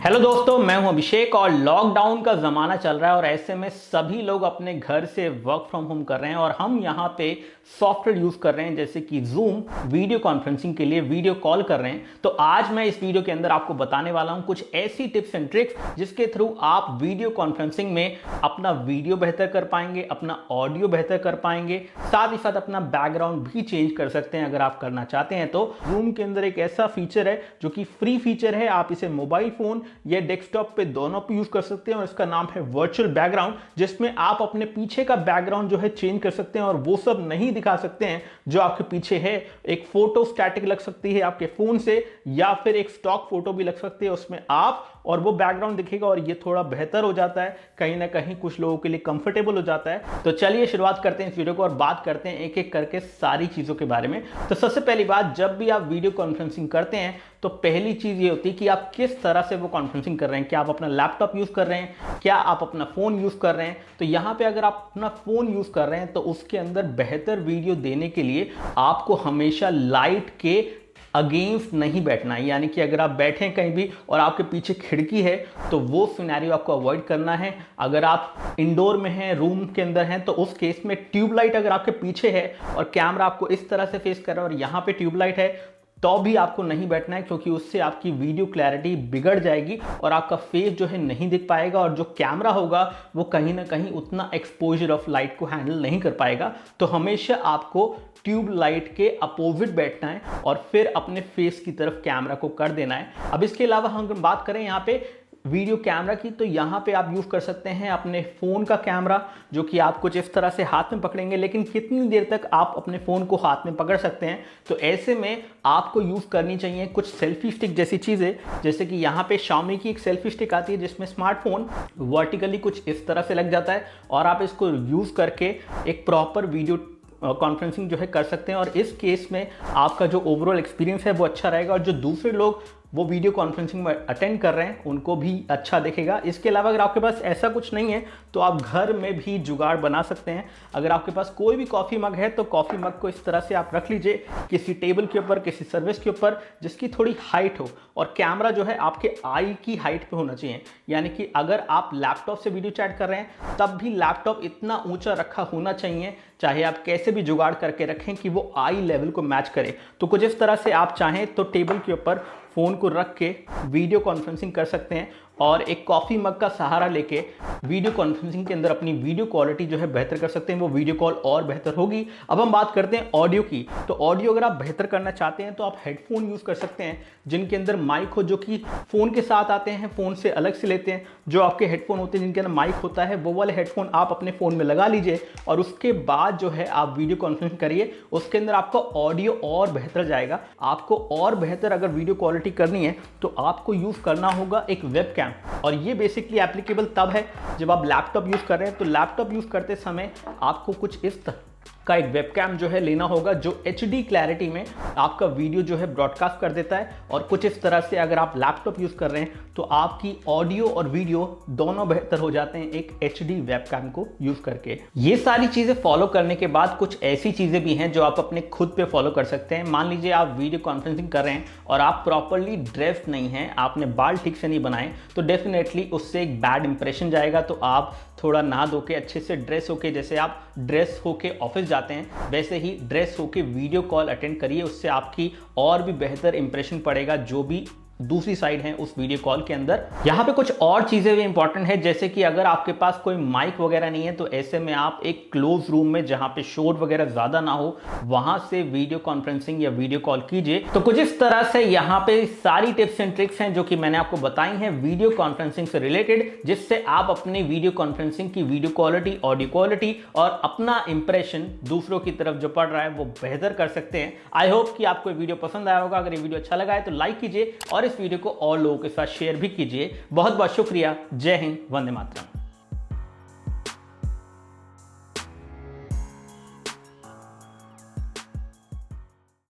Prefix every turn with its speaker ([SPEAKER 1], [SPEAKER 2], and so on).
[SPEAKER 1] Hello दोस्तों, मैं हूं अभिषेक और लॉकडाउन का ज़माना चल रहा है और ऐसे में सभी लोग अपने घर से वर्क फ्रॉम होम कर रहे हैं और हम यहां पे सॉफ्टवेयर यूज़ कर रहे हैं जैसे कि जूम वीडियो कॉन्फ्रेंसिंग के लिए वीडियो कॉल कर रहे हैं। तो आज मैं इस वीडियो के अंदर आपको बताने वाला हूं कुछ ऐसी टिप्स एंड ट्रिक्स जिसके थ्रू आप वीडियो कॉन्फ्रेंसिंग में अपना वीडियो बेहतर कर पाएंगे, अपना ऑडियो बेहतर कर पाएंगे, साथ ही साथ अपना बैकग्राउंड भी चेंज कर सकते हैं अगर आप करना चाहते हैं। तो जूम के अंदर एक ऐसा फीचर है जो कि फ्री फीचर है, आप इसे मोबाइल फोन ये डेस्कटॉप पे दोनों पे यूज कर सकते हैं और इसका नाम है वर्चुअल बैकग्राउंड, जिसमें आप अपने पीछे का बैकग्राउंड जो है चेंज कर सकते हैं और वो सब नहीं दिखा सकते हैं जो आपके पीछे है। एक फोटो स्टैटिक लग सकती है आपके फोन से या फिर एक स्टॉक फोटो भी लग सकती है उसमें आप, और वो बैकग्राउंड दिखेगा और ये थोड़ा बेहतर हो जाता है, कहीं ना कहीं कुछ लोगों के लिए कंफर्टेबल हो जाता है। तो चलिए शुरुआत करते हैं इस वीडियो को और बात करते हैं एक एक करके सारी चीजों के बारे में। तो सबसे पहली बात, जब भी आप वीडियो कॉन्फ्रेंसिंग करते हैं तो पहली चीज ये होती है कि आप किस तरह से वो कॉन्फ्रेंसिंग कर रहे हैं। क्या आप अपना लैपटॉप यूज कर रहे हैं, क्या आप अपना फोन यूज कर रहे हैं। तो यहां पे अगर आप अपना फोन यूज कर रहे हैं तो उसके अंदर बेहतर वीडियो देने के लिए आपको हमेशा लाइट के अगेंस्ट नहीं बैठना है, यानी कि अगर आप बैठे कहीं भी और आपके पीछे खिड़की है तो वो सिनेरियो आपको अवॉइड करना है। अगर आप इंडोर में हैं, रूम के अंदर हैं, तो उस केस में ट्यूबलाइट अगर आपके पीछे है और कैमरा आपको इस तरह से फेस कर रहा है और यहाँ पे ट्यूबलाइट है तो भी आपको नहीं बैठना है, क्योंकि उससे आपकी वीडियो क्लैरिटी बिगड़ जाएगी और आपका फेस जो है नहीं दिख पाएगा और जो कैमरा होगा वो कहीं ना कहीं उतना एक्सपोजर ऑफ लाइट को हैंडल नहीं कर पाएगा। तो हमेशा आपको ट्यूब लाइट के अपोजिट बैठना है और फिर अपने फेस की तरफ कैमरा को कर देना है। अब इसके अलावा हम बात करें यहाँ पे वीडियो कैमरा की, तो यहाँ पे आप यूज़ कर सकते हैं अपने फ़ोन का कैमरा, जो कि आप कुछ इस तरह से हाथ में पकड़ेंगे, लेकिन कितनी देर तक आप अपने फ़ोन को हाथ में पकड़ सकते हैं। तो ऐसे में आपको यूज़ करनी चाहिए कुछ सेल्फी स्टिक जैसी चीज़ें, जैसे कि यहाँ पे Xiaomi की एक सेल्फी स्टिक आती है जिसमें स्मार्टफोन वर्टिकली कुछ इस तरह से लग जाता है और आप इसको यूज़ करके एक प्रॉपर वीडियो कॉन्फ्रेंसिंग जो है कर सकते हैं और इस केस में आपका जो ओवरऑल एक्सपीरियंस है वो अच्छा रहेगा और जो दूसरे लोग वो वीडियो कॉन्फ्रेंसिंग में अटेंड कर रहे हैं उनको भी अच्छा दिखेगा। इसके अलावा अगर आपके पास ऐसा कुछ नहीं है तो आप घर में भी जुगाड़ बना सकते हैं। अगर आपके पास कोई भी कॉफ़ी मग है तो कॉफ़ी मग को इस तरह से आप रख लीजिए किसी टेबल के ऊपर, किसी सर्विस के ऊपर जिसकी थोड़ी हाइट हो और कैमरा जो है आपके आई की हाइट पे होना चाहिए। यानी कि अगर आप लैपटॉप से वीडियो चैट कर रहे हैं तब भी लैपटॉप इतना ऊंचा रखा होना चाहिए, चाहे आप कैसे भी जुगाड़ करके रखें कि वो आई लेवल को मैच करे। तो कुछ इस तरह से आप चाहें तो टेबल के ऊपर फ़ोन को रख के वीडियो कॉन्फ्रेंसिंग कर सकते हैं और एक कॉफ़ी मग का सहारा लेके वीडियो कॉन्फ्रेंसिंग के अंदर अपनी वीडियो क्वालिटी जो है बेहतर कर सकते हैं, वो वीडियो कॉल और बेहतर होगी। अब हम बात करते हैं ऑडियो की। तो ऑडियो अगर आप बेहतर करना चाहते हैं तो आप हेडफोन यूज़ कर सकते हैं जिनके अंदर माइक हो, जो कि फ़ोन के साथ आते हैं, फ़ोन से अलग से लेते हैं। जो आपके हेडफोन होते हैं जिनके अंदर माइक होता है वो वाले हेडफोन आप अपने फ़ोन में लगा लीजिए और उसके बाद जो है आप वीडियो कॉन्फ्रेंसिंग करिए। उसके अंदर आपका ऑडियो और बेहतर जाएगा। आपको और बेहतर अगर वीडियो क्वालिटी करनी है तो आपको यूज़ करना होगा एक वेबकैम, और ये बेसिकली एप्लीकेबल तब है जब आप लैपटॉप यूज़ कर रहे हैं। तो लैपटॉप यूज़ करते समय आपको कुछ इस का एक वेबकैम जो है लेना होगा जो HD क्लैरिटी में आपका वीडियो जो है ब्रॉडकास्ट कर देता है और कुछ इस तरह से अगर आप लैपटॉप यूज़ कर रहे हैं तो आपकी ऑडियो और वीडियो दोनों बेहतर हो जाते हैं एक HD वेबकैम को यूज़ करके। ये सारी चीज़ें फॉलो करने के बाद कुछ ऐसी चीज़ें भी हैं जो आप अपने खुद पे फॉलो कर सकते हैं। मान लीजिए आप वीडियो कॉन्फ्रेंसिंग कर रहे हैं और आप प्रॉपरली ड्रेस्ड नहीं हैं, आपने बाल ठीक से नहीं बनाए, तो डेफिनेटली उससे एक बैड इंप्रेशन जाएगा। तो आप थोड़ा नहा धो के अच्छे से ड्रेस होके, जैसे आप ड्रेस होके ऑफिस जाते हैं वैसे ही ड्रेस होके वीडियो कॉल अटेंड करिए, उससे आपकी और भी बेहतर इंप्रेशन पड़ेगा जो भी दूसरी साइड है उस वीडियो कॉल के अंदर। यहाँ पे कुछ और चीज़ें भी इंपॉर्टेंट है, जैसे कि अगर आपके पास कोई माइक वगैरह नहीं है तो ऐसे में आप एक क्लोज रूम में जहाँ पे शोर वगैरह ज़्यादा ना हो वहाँ से वीडियो कॉन्फ्रेंसिंग या वीडियो कॉल कीजिए। तो कुछ इस तरह से यहाँ पे सारी टिप्स एंड ट्रिक्स हैं जो कि मैंने आपको बताई हैं वीडियो कॉन्फ्रेंसिंग से रिलेटेड, जिससे आप अपनी वीडियो कॉन्फ्रेंसिंग की वीडियो क्वालिटी, ऑडियो क्वालिटी और अपना इंप्रेशन दूसरों की तरफ जो पड़ रहा है वो बेहतर कर सकते हैं। आई होप कि आपको वीडियो पसंद आया होगा। अगर ये वीडियो अच्छा लगा है तो लाइक कीजिए और इस वीडियो को और लोगों के साथ शेयर भी कीजिए। बहुत बहुत शुक्रिया। जय हिंद, वंदे मातरम।